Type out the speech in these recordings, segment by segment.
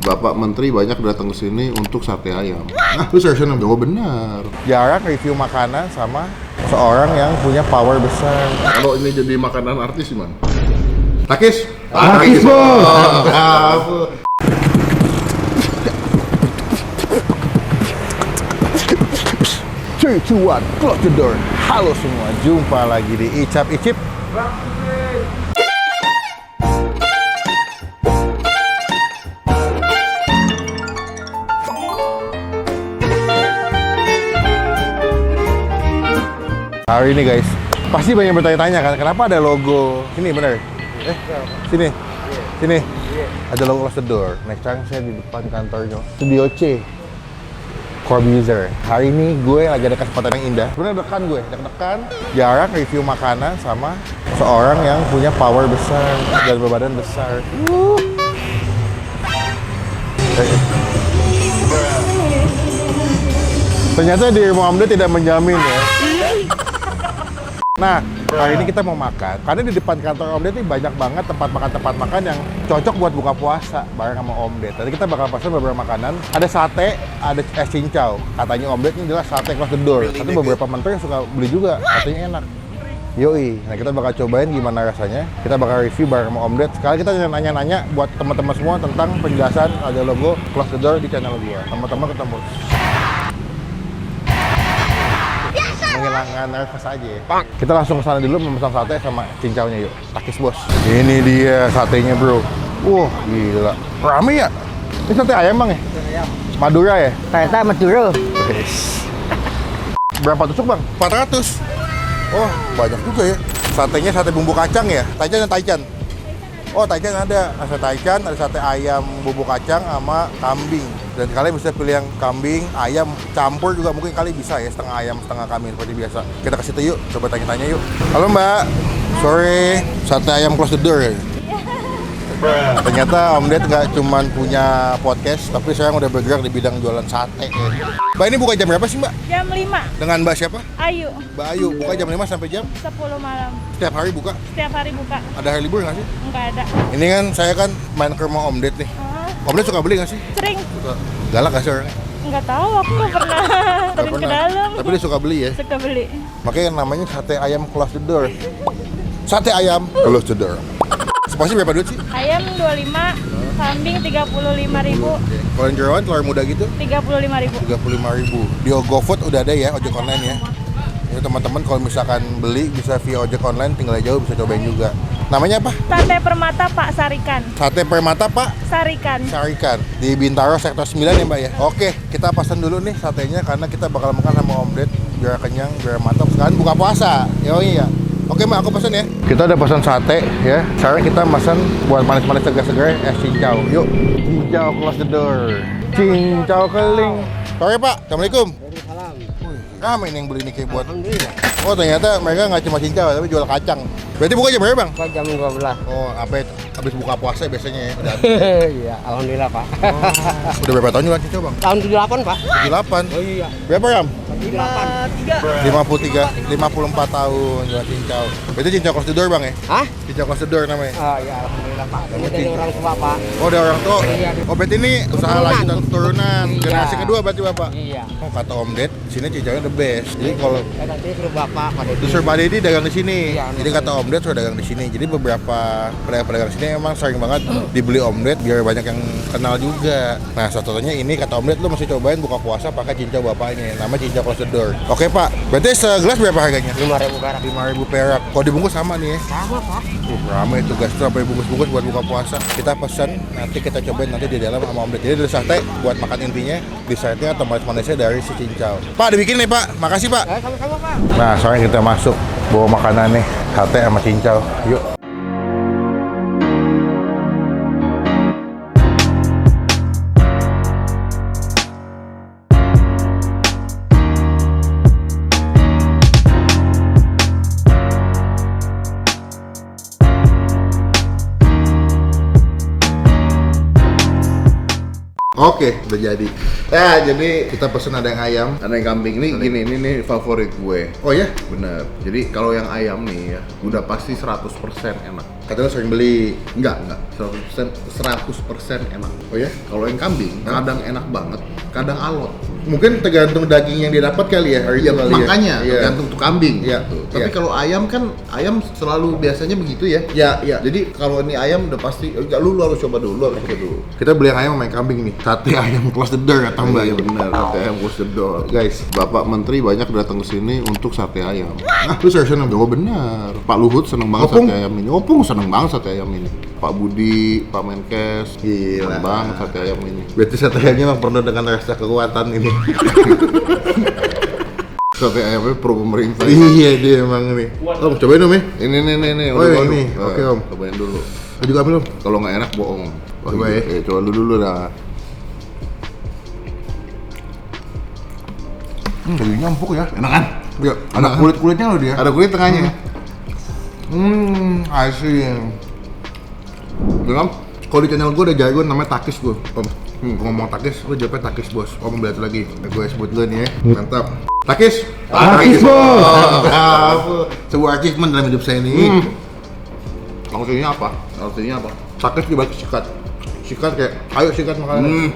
Bapak Menteri banyak datang ke sini untuk sate ayam. Nah, lu serius yang jawab benar. Jarang review makanan sama seorang yang punya power besar. Kalau ini jadi makanan artis gimana? Takis? Takis, Bos. Three, two, one, close the door. Halo semua, jumpa lagi di Icap Icip. Hari ini guys, pasti banyak bertanya-tanya kan, kenapa ada logo sini bener? Sini, sini. Ada logo Close the Door. Next time saya di depan kantornya Studio C. Corbusier. Hari ini gue lagi ada kesempatan yang indah. Sebenarnya deg-degan. Jarang review makanan sama seorang yang punya power besar dan berbadan besar. Ternyata di rumah Om Ded tidak menjamin ya. Nah, hari ini kita mau makan. Karena di depan kantor Om Ded ini banyak banget tempat makan yang cocok buat buka puasa bareng sama Om Ded. Tadi kita bakal pesan beberapa makanan. Ada sate, ada es cincau. Katanya Om Ded ini adalah sate Close the Door. Tapi beberapa menteri yang suka beli juga, katanya enak. Yoi, nah kita bakal cobain gimana rasanya. Kita bakal review bareng sama Om Ded. Sekarang kita nanya-nanya buat teman-teman semua tentang penjelasan ada logo Close the Door di channel gua. Teman-teman ketemu. Menghilangkan nervous aja ya. Kita langsung kesana dulu memesan sate sama cincaunya yuk. Takis bos. Ini dia satenya bro. Wah gila. Rame ya? Ini sate ayam bang ya? Ayam. Madura ya? Ternyata Madura. Berapa tusuk bang? 400. Oh banyak juga ya. Satenya sate bumbu kacang ya? Taichan dan Taichan? Oh Taichan ada. Ada Taichan, ada sate ayam bumbu kacang sama kambing. Dan kalian bisa pilih yang kambing, ayam, campur juga mungkin kali bisa ya, setengah ayam, setengah kambing seperti biasa. Kita kasih tahu yuk, coba tanya-tanya yuk. Halo mbak, sore, sate ayam Close the Door ya? Ternyata Om Ded nggak cuma punya podcast, tapi sekarang udah bergerak di bidang jualan sate ya. Mbak ini buka jam berapa sih mbak? Jam 5. Dengan mbak siapa? Ayu. Mbak Ayu, buka jam 5 sampai jam? 10 malam. Setiap hari buka? Setiap hari buka. Ada hari libur nggak sih? Enggak ada. Ini kan saya kan main ke rumah Om Ded nih. Om Ded suka beli nggak sih? Sering. Suka. Galak nggak sih orangnya? Enggak tahu, aku nggak pernah turun ke dalam. Tapi dia suka beli ya? Suka beli. Makanya namanya sate ayam Close the Door. Sate ayam Close the Door. Seporsi berapa duit sih? Ayam 25, kambing 35.000. Kalau yang jeroan telur muda gitu? 35.000. 35.000. Di GoFood udah ada ya ojek online ya. Jadi teman-teman kalau misalkan beli bisa via ojek online, tinggal jauh bisa cobain juga. Namanya apa? Sate Permata Pak Sarikan. Sate Permata Pak Sarikan. Sarikan di Bintaro sektor 9 ya mbak ya. Oke, kita pesan dulu nih satenya karena kita bakal makan sama Om Ded biar kenyang, biar mantap. Sekarang buka puasa. Iya. Oke mbak, aku pesan ya. Kita udah pesan sate ya. Sekarang kita pesan buat manis-manis segar-segar es cincau. Yuk, cincau Close the Door. Cincau keling. Sore pak, assalamualaikum. Waalaikumsalam. Ramai nih yang beli ini kayak buat. Alhamdulillah. Oh ternyata mereka nggak cuma cincau tapi jual kacang. Berarti buka jam berapa bang? Kok jam 12? Oh, habis buka puasa biasanya ya. Iya, alhamdulillah Pak. Udah berapa tahun jualan cincau bang? Tahun 78 Pak. 78. Oh iya. Berapa ram? 53. 54 tahun jualan cincau. Berarti cincau Close the Door bang ya? Hah? Cincau Close the Door namanya. Oh iya, alhamdulillah Pak. Ini Berarti- dari orang tua Pak. Oh ada orang tua. Iya. Oh berarti ini usaha Keturunan. lanjutan turunan. Iya. Generasi kedua berarti bapak. Iya. Oh kata Om Ded, sini cincaunya the best. Jadi kalau Nanti suruh Bapak pada terus Pak Deddy dagang di sini. Iya, Jadi kata Om Ded sudah dagang di sini. Jadi beberapa pedagang-pedagang sini emang sering banget dibeli Om Ded biar banyak yang kenal juga. Nah, satu-satunya ini kata Om Ded lu mesti cobain buka puasa pakai cincau bapaknya. Nama cincau Close the Door. Oke, Pak. Berarti segelas berapa harganya? 5.000 perak. 5.000 perak. Kalau dibungkus sama nih ya. Sama Pak. Ramai tuh guys, tuh sampai bungkus-bungkus buat buka puasa. Kita pesen, nanti kita cobain nanti di dalam sama Om Ded. Jadi dari sate buat makan intinya, di sate-nya atau manis-manisnya dari si cincau. Pak, dibikin nih, Pak. Makasih, Pak. Sama-sama Pak. Nah, sekarang kita masuk bawa makanan nih, sate sama cincau. Yuk. Oke, udah jadi. Ya, jadi kita pesen ada yang ayam, ada yang kambing. Ini gini, ini favorit gue. Oh ya? Bener. Jadi kalau yang ayam nih ya, udah pasti 100% enak. Katanya lo sering beli. Enggak, 100% enak. Oh ya? Kalau yang kambing, kadang enak banget, kadang alot. Mungkin tergantung daging yang didapat kali ya hari Iya, kali ya. makanya Iya. tergantung tuh kambing. Iya. Tuh. Tapi Iya. kalau ayam kan, ayam selalu biasanya begitu ya. Iya. Jadi kalau ini ayam udah pasti, lu harus coba dulu, lu harus coba dulu. Kita beli yang ayam sama yang kambing nih. Sate ayam close the door kata Mbak. Iya benar, sate ayam close the door. Guys, Bapak Menteri banyak datang ke sini untuk sate ayam. lu serius seneng Oh benar. Pak Luhut seneng banget Opung? sate ayam ini. Opung seneng banget sate ayam ini. Pak Budi, Pak Menkes, Gila. seneng banget sate ayam ini. Berarti sate ayamnya memang penuh dengan rasa kekuatan ini. Sate ayamnya pro pemerintah. Iya dia emang nih. Om cobain om ya. Ini. Oh, yang ini. Oke, Om. Cobain dulu. Lu juga ambil om. Kalau nggak enak bohong. Coba ya. Coba dulu dah. Dagingnya empuk ya. Enak kan? Iya. Ada kulit-kulitnya loh dia. Ada kulit tengahnya. Asyik. Belum? Kalau di channel gue ada jago namanya Takis gue. Om, ngomong Takis, lu jawabnya Takis bos. Om beli satu lagi. Gue sebut dulu nih ya. Mantap. Takis. Takis, bos. Sebuah achievement dalam hidup saya ini. Maksudnya apa? Artinya apa? Takis dibalik sikat. Sikat kayak, ayo sikat makanan.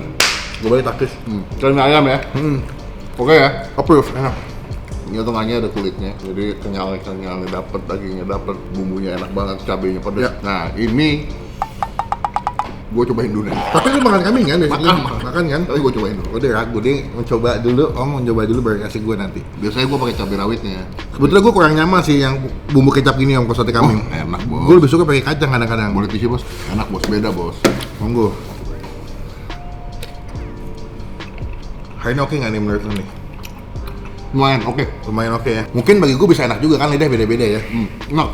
Gue balik Takis. Kalau ayam ya? Oke ya? Approve, enak. Ini tengahnya ada kulitnya, jadi kenyal-kenyalnya dapet, dagingnya dapet, bumbunya enak banget, cabenya pedas. Ya. Nah ini gue cobain dulu nih. Tapi lu makan kambing kan? Makan. Makan kan? Tapi gue cobain dulu. Udah ragu deh, mencoba dulu. Om mencoba dulu baru kasih gue nanti. Biasanya gue pakai cabai rawitnya. Kebetulan gue kurang nyaman sih yang bumbu kecap gini om, kalau sate kambing. Enak bos. Gue lebih suka pakai kacang kadang-kadang. Boleh tisu bos? Enak bos, beda bos. Monggo. Hari ini oke nggak nih menurut lu nih? Lumayan, oke. Lumayan oke ya. Mungkin bagi gue bisa enak juga kan, lidah beda-beda ya. Enak.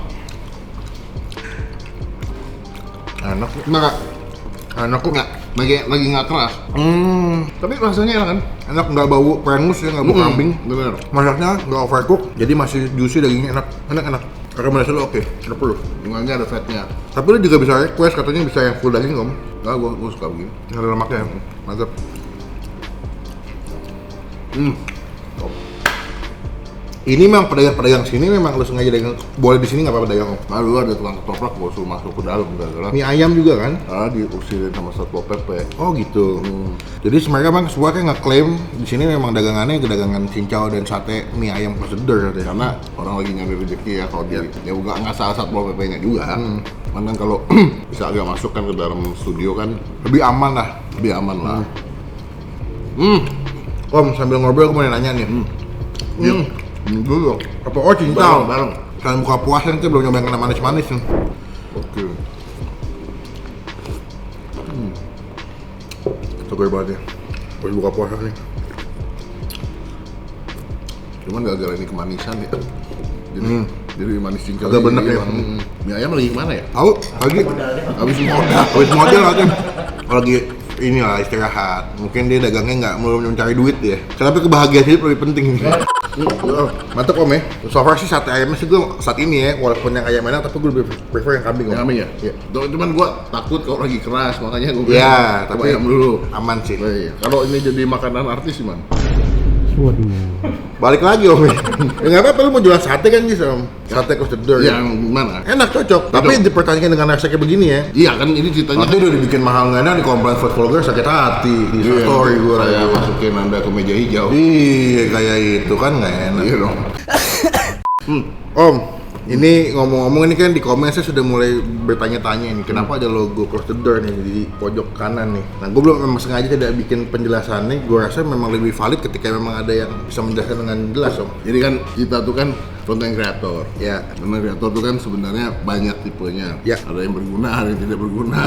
Enak. Enak. Enak kok. Nggak, lagi nggak keras. Tapi rasanya enak kan? Enak, nggak bau perengus ya, nggak bau kambing. Bener. Masaknya nggak overcook, jadi masih juicy dagingnya enak. Enak. Rekomendasi lo oke, perlu. Dengannya ada fatnya. Tapi lu juga bisa request katanya bisa yang full daging om. Nggak, gue suka begini. Nggak ada lemaknya. Mantap. Top. Ini memang pedagang-pedagang sini memang lu sengaja dagang, boleh di sini nggak apa-apa dagang om. Lalu ada tukang ketoprak, gue suruh masuk ke dalam gara-gara Mie ayam juga kan? diusirin sama Satpol PP. Oh gitu. Jadi sebenarnya bang sebuah kayak ngeklaim di sini memang dagangannya dagangan cincau dan sate mie ayam prosedur katanya. Karena orang lagi nyari rezeki ya, kalau dia ya nggak salah Satpol PP-nya juga. Cuman kan kalau bisa agak masuk kan ke dalam studio kan Lebih aman lah. lebih aman lah. Om sambil ngobrol aku mau nanya nih. Dulu dong. Apa oh cincau? Bareng. Kalian buka puasa nih belum nyobain kena manis-manis nih. Oke. Segar banget ya. Buat buka puasa nih. Cuman gara-gara ini kemanisan ya. Jadi manis cincau. Agak bener ya. Mie ayam lagi gimana ya? Tahu lagi Habis modal. habis model lagi. Lagi inilah istirahat. Mungkin dia dagangnya nggak belum mencari duit ya. Tapi kebahagiaan hidup lebih penting. Mantap om ya. So far sih sate ayamnya sih gue saat ini ya, walaupun yang ayam enak tapi gue lebih prefer yang kambing om. Yang kambing ya? Iya. Cuman gua takut kalau lagi keras, makanya gua Iya, tapi ayam dulu. aman sih. Oh, iya. Kalau ini jadi makanan artis gimana? Balik lagi om ya. Ya nggak apa-apa lu mau jualan sate kan bisa om. Sate close the door. Yang mana? Enak cocok. Tapi dipertandingkan dengan rasa kayak begini ya. Iya kan ini ceritanya Nanti udah dibikin mahal nggak ada di komplain food vlogger sakit hati di Iya, story gue. saya masukin Anda ke meja hijau. Iya kayak itu kan nggak enak. Iya dong. Om, ini ngomong-ngomong ini kan di komen saya sudah mulai bertanya-tanya ini kenapa ada logo close the door nih di pojok kanan nih. Nah, gue belum memang sengaja tidak bikin penjelasannya. Gue rasa memang lebih valid ketika memang ada yang bisa menjelaskan dengan jelas, Om. Jadi kan kita tuh kan content creator. Ya. Content creator tuh kan sebenarnya banyak tipenya. Ya. Ada yang berguna, ada yang tidak berguna.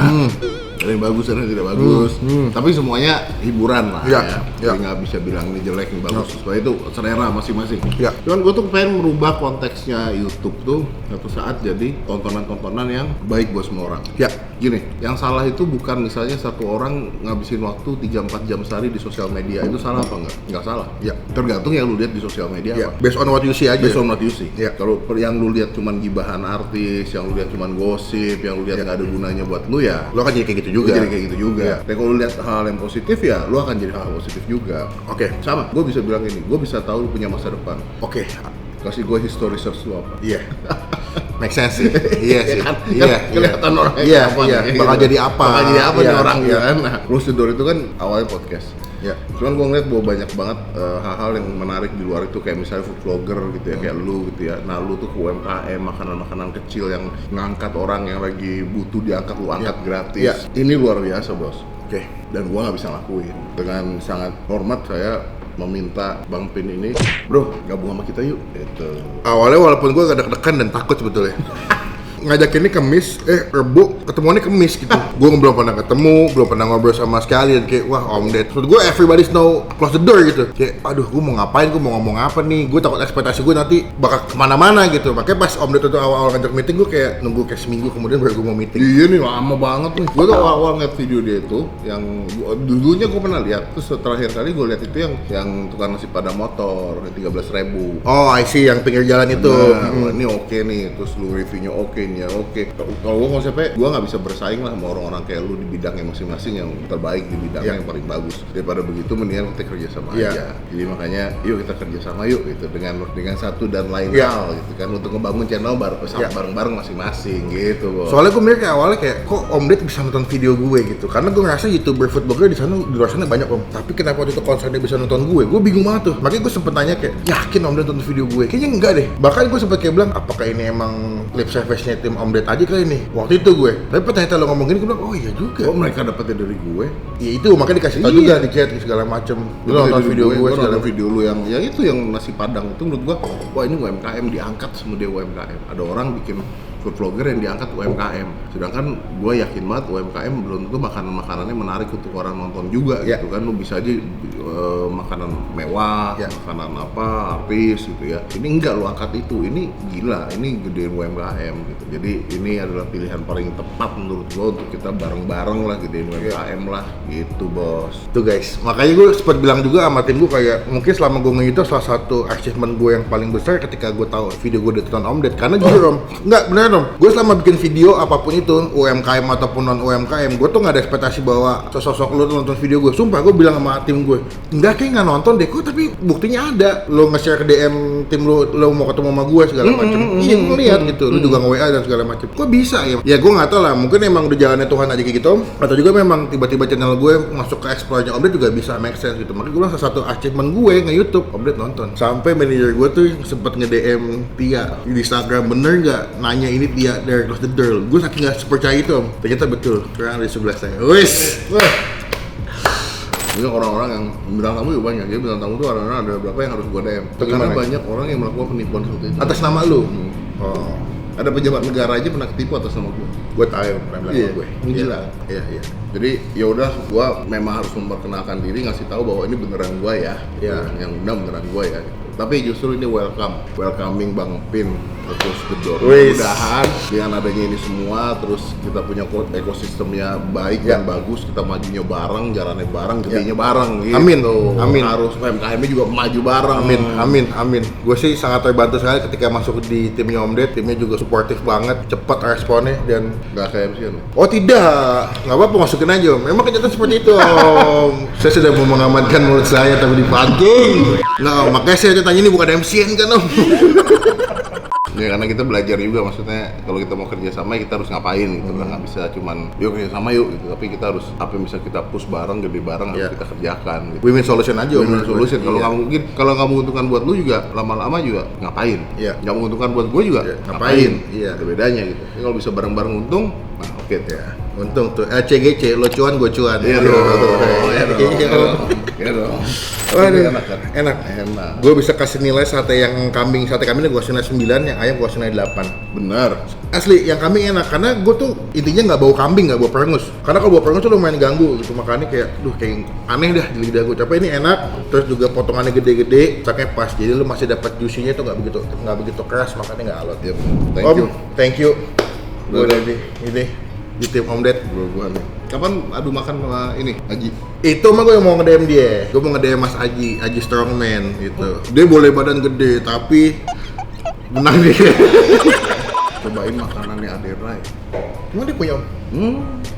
Ada yang bagus, ada yang tidak bagus. Tapi semuanya hiburan lah Ya. ya. Ya. Jadi nggak bisa bilang ini jelek, ini bagus. Supaya itu selera masing-masing. Ya. Cuman gue tuh pengen merubah konteksnya YouTube tuh suatu saat jadi tontonan-tontonan yang baik buat semua orang. Ya. Gini, yang salah itu bukan misalnya satu orang ngabisin waktu 3-4 jam sehari di sosial media. Itu salah apa enggak? Enggak salah. Ya. Tergantung yang lu lihat di sosial media Ya. apa. Based on what you see aja. Based on what you see. Ya. Kalau yang lu lihat cuman gibahan artis, yang lu lihat cuman gosip, yang lu lihat nggak ada gunanya buat lu ya, Lo kan jadi kayak gitu lu juga. jadi kayak gitu juga. Ya. Dan kalau lu lihat hal yang positif ya, lu akan jadi hal positif juga. Oke. Sama, gue bisa bilang ini, gue bisa tahu lu punya masa depan. Oke. Kasih gue history search lu apa? Iya. make sense sih. Iya sih. Kan Iya. kelihatan orangnya Iya, apa iya. nih, Bakal gitu. jadi apa? Bakal jadi apa Iya, nih orang iya. kan. Nah, Close the Door itu kan awalnya podcast. Ya. Cuman gue ngeliat bahwa banyak banget hal-hal yang menarik di luar itu, kayak misalnya food vlogger gitu ya, kayak lu gitu ya. Nah lu tuh ke UMKM, makanan-makanan kecil yang ngangkat orang yang lagi butuh diangkat, lu angkat gratis. Ya. Ini luar biasa bos. Oke. Dan gua nggak bisa lakuin. Dengan sangat hormat saya meminta Bang Pin ini, bro gabung sama kita yuk. Gitu. Awalnya walaupun gue agak deg-degan dan takut sebetulnya. Ngajakinnya Kemis, Rebo, ketemuannya Kemis gitu. Gue belum pernah ketemu, belum pernah ngobrol sama sekali, dan kayak wah Om Ded. Menurut gue everybody's know close the door gitu. Kayak aduh gue mau ngapain, gue mau ngomong apa nih. Gue takut ekspektasi gue nanti bakal kemana-mana gitu. Makanya pas Om Ded itu awal-awal ngajak meeting, gue kayak nunggu kayak seminggu kemudian baru gue mau meeting. Iya nih lama banget nih. Gue tuh awal-awal ngeliat video dia itu, yang dulunya gue pernah lihat. Terus terakhir kali gue lihat itu yang tukang nasi padang motor, 13.000. Oh I see, yang pinggir jalan itu. Nah, wah, ini oke nih, terus lu reviewnya oke nih ya, oke. Kalau gue konsepnya, gue nggak bisa bersaing lah sama orang-orang kayak lu di bidangnya masing-masing yang terbaik di bidangnya yang paling bagus. Daripada begitu, mendingan kita kerja sama aja. Jadi makanya, yuk kita kerja sama yuk gitu dengan satu dan lain hal gitu kan, untuk ngebangun channel bareng-bareng masing-masing gitu. Bos. Soalnya gue mikir kayak awalnya kayak kok Om Ded bisa nonton video gue gitu, karena gue ngerasa YouTuber food blogger di luar sana banyak Om. Tapi kenapa waktu itu konser dia bisa nonton gue bingung banget tuh. Makanya gue sempet tanya kayak, yakin Om Ded nonton video gue? Kayaknya enggak deh. Bahkan gue sempet kayak bilang, apakah ini emang lip service-nya tim Om Ded aja kali nih? Waktu itu gue. Tapi ternyata lo ngomong gini, gue bilang, oh iya juga. Oh mereka dapetnya dari gue. Ya itu makanya dikasih tau juga di chat segala macem. Lo nonton video gue segala nonton video lu yang itu yang nasi padang itu menurut gua, wah ini UMKM diangkat sama dia UMKM. Ada orang bikin food vlogger yang diangkat UMKM. Sedangkan gue yakin banget UMKM belum tentu makanan-makanannya menarik untuk orang nonton juga gitu kan. Lu bisa aja makanan mewah, makanan apa, artis gitu ya. Ini enggak lu angkat itu. Ini gila, ini gedein UMKM gitu. Jadi ini adalah pilihan paling tepat menurut gue untuk kita bareng-bareng lah gedein UMKM lah gitu bos. Tuh guys, makanya gue sempat bilang juga sama tim gue kayak mungkin selama gue nge-YouTube salah satu achievement gue yang paling besar ketika gue tahu video gue ditonton Om Ded. Karena jujur Om, enggak bener Om, gue selama bikin video apapun itu UMKM ataupun non UMKM, gue tuh nggak ada ekspektasi bahwa sosok lu tuh nonton video gue. Sumpah gue bilang sama tim gue, enggak kayak nggak nonton deh kok, tapi buktinya ada. Lo nge-share ke DM tim lo mau ketemu sama gue segala macem. Iya gue lihat gitu, lu juga nge-WA dan segala macem. Kok bisa ya? Ya gue nggak tahu lah, mungkin emang udah jalannya Tuhan aja kayak gitu Om. Atau juga memang tiba-tiba channel gue masuk ke explore-nya Om Ded juga bisa make sense gitu. Makanya gue bilang salah satu achievement gue nge-YouTube Om Ded nonton. Sampai manajer gue tuh sempet nge-DM Tia di Instagram, bener nggak nanya ini Tia dari Close the Door. Gue saking nggak percaya itu Om, ternyata betul. Sekarang ada di sebelah saya. Wis, Jadi orang-orang yang bintang tamu juga banyak. Jadi bintang tamu tuh orang-orang ada beberapa yang harus gue DM. Karena Gimana? banyak orang yang melakukan penipuan seperti itu. atas nama lu. Oh, Ada pejabat negara aja pernah ketipu atas nama gue. gue tahu pernah bilang sama gue. Gila. Iya, iya. Jadi ya udah, gue memang harus memperkenalkan diri, ngasih tahu bahwa ini beneran gue ya. Iya. Yang beneran gue ya. Tapi justru ini welcoming Bang Pin ke Close the Door. Wis. Mudah-mudahan dengan adanya ini semua, terus kita punya ekosistemnya baik dan bagus, kita majunya bareng, jalannya bareng, gedenya bareng gitu. Amin. Amin. Harus UMKM-nya juga maju bareng. Amin. Gue sih sangat terbantu sekali ketika masuk di timnya Om Ded. Timnya juga suportif banget, cepat responnya dan Gak kayak MC-an. oh tidak, nggak apa-apa masukin aja Om. Memang kenyataan seperti itu Om. Saya sudah mau mengamankan mulut saya tapi dipancing. Nah, makanya saya tanya ini bukan MCN kan Om. Ya karena kita belajar juga, maksudnya kalau kita mau kerja sama kita harus ngapain gitu kan, nggak bisa cuman yuk kerja sama yuk gitu, tapi kita harus apa yang bisa kita push bareng, gede bareng harus kita kerjakan gitu. Win-win solution aja Om. Win-win solution. Kalau Iya. nggak mungkin, kalau nggak menguntungkan buat lu juga lama-lama juga ngapain. Iya. Nggak menguntungkan buat gue juga Iya, ngapain. ngapain. Iya. Ada bedanya gitu. Jadi kalau bisa bareng-bareng untung, nah oke tuh ya. Untung tuh, CGC, lo cuan, gue cuan. Iya dong. Iya dong. Iya dong. Waduh, Enak kan? enak. Enak. Gue bisa kasih nilai sate kambing ini gue kasih nilai 9, yang ayam gue kasih nilai 8. Bener. Asli, yang kambing enak, karena gue tuh intinya nggak bau kambing, nggak bau perengus. Karena kalau bau perengus tuh lumayan ganggu gitu, makanya kayak, kayak aneh dah di lidah gue. Tapi ini enak, terus juga potongannya gede-gede, saknya pas, jadi lu masih dapat juicy-nya tuh nggak begitu keras, makanya nggak alot. Yep. Thank you. Gue udah di tim Om Ded. Gua nih. Kapan adu makan sama ini Aji? Itu mah gue mau nge-DM dia. Gue mau nge-DM Mas Aji Strongman gitu. Dia boleh badan gede tapi menang dia. Cobain makanannya Adera ya. Emang dia punya Om?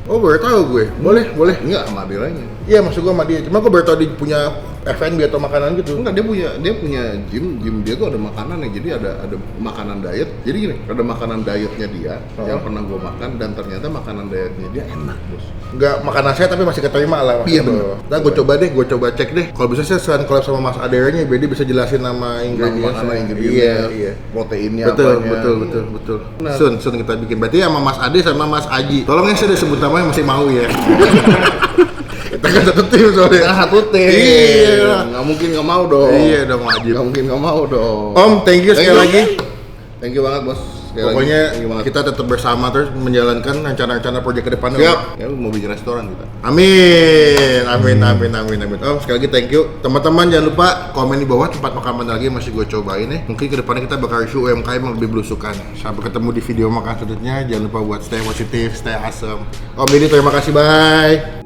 Oh, baru tahu gue. Boleh. Enggak sama Adelanya. Iya, maksud gue sama dia. Cuma gue baru tahu dia punya F&B atau makanan gitu. Enggak, dia punya gym dia tuh ada makanannya. Jadi ada makanan diet. Jadi gini, ada makanan dietnya dia yang pernah gua makan dan ternyata makanan dietnya dia enak, Bos. Nggak makanan saya tapi masih keterima lah. Iya, maksud bener. lo. Nah, gue coba cek deh. Kalau bisa saya sekalian collab sama Mas Aderanya, biar dia bisa jelasin nama ingredients. Iya. Proteinnya Betul, apanya. betul. Sun kita bikin. Berarti sama Mas Ade sama Mas Aji. Tolong ya saya udah sebut namanya masih mau ya. Kita kan satu tim soalnya. Satu tim. Iya. Nggak mungkin nggak mau dong. Iya dong, wajib. Nggak mungkin nggak mau dong. Om, thank you sekali lagi. Thank you banget, Bos. Sekali Pokoknya lagi, thank you banget. kita tetap bersama terus menjalankan rencana-rencana proyek ke depannya. Siap. Ya, lu mau bikin restoran kita. Amin. Om, sekali lagi thank you. Teman-teman jangan lupa komen di bawah tempat makan mana lagi yang masih gue cobain ya. Mungkin kedepannya kita bakal review UMKM yang lebih belusukan. Sampai ketemu di video makan selanjutnya. Jangan lupa buat stay positif, stay awesome. Om Didi terima kasih, bye.